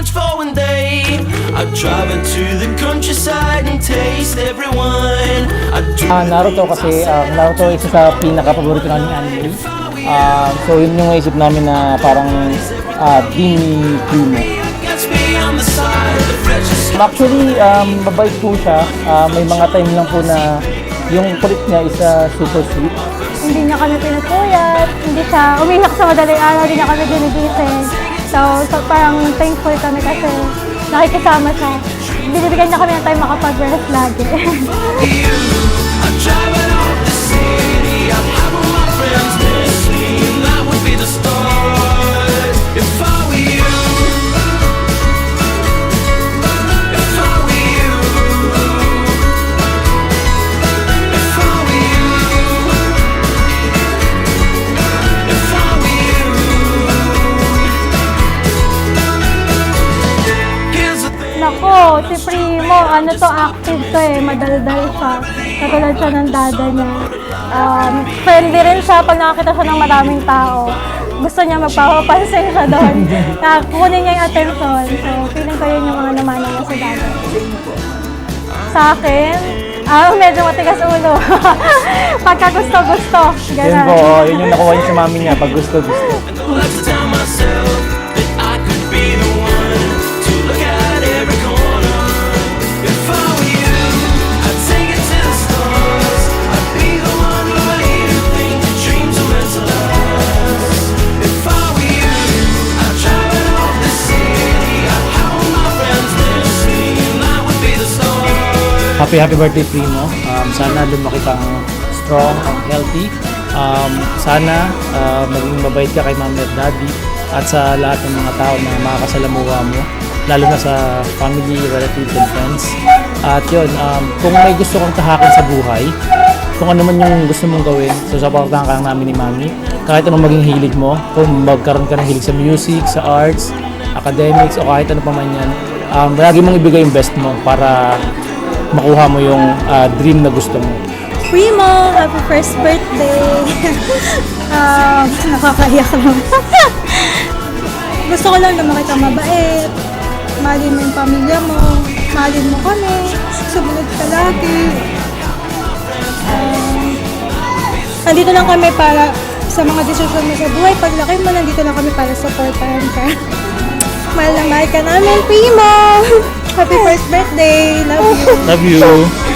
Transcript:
much for one day. I'd drive it to the countryside and taste everyone. Naruto kasi, Naruto isa sa pinaka-paborito naming anime. So yun yung naisip namin na parang team ni Primo. Actually, mabait po siya. May mga time lang po na yung kulit niya is super sweet. Hindi niya kami pinupuyat, hindi siya umiyak sa madaling araw, hindi niya kami ginigising. So parang thankful kami kasi nakikisama siya. Binibigyan niya kami ng time makapag-rest lagi. Nako, si Primo, active to madaldal siya. Katulad siya ng dada niya. Friendly rin siya pag nakakita siya ng maraming tao. Gusto niya magpapapansin siya doon. Kukunin niya yung attention. So, feeling ko yun yung mga namana niya sa dada. Sa akin, medyo matigas ulo. Pagka gusto-gusto. Yun po, yun yung nakuha niya sa mami niya, pag gusto-gusto. Happy birthday, Primo. Sana lumaki kang strong and healthy. Sana maging mabait ka kay Mommy at Daddy at sa lahat ng mga tao na makakasalamuha mo, lalo na sa family, relatives, and friends. At yun, kung may gusto kang tahakin sa buhay, kung ano man yung gusto mong gawin, so supportahan ka lang namin ni Mami. Kahit anong maging hilig mo, kung magkaroon ka ng hilig sa music, sa arts, academics, o kahit ano pa man yan, lagi mong ibigay yung best mo para makuha mo yung dream na gusto mo. Primo, happy first birthday! Nakakaiyak lang. Gusto ko lang lumaki kang mabait, mahalin mo yung pamilya mo, mahalin mo kami, sumunod ka lagi. Nandito lang kami para sa mga desisyon mo sa buhay. Paglaki mo, nandito lang kami para supportahan ka. Mahal na mahal ka namin, Primo! Happy first birthday! Love you! Love you!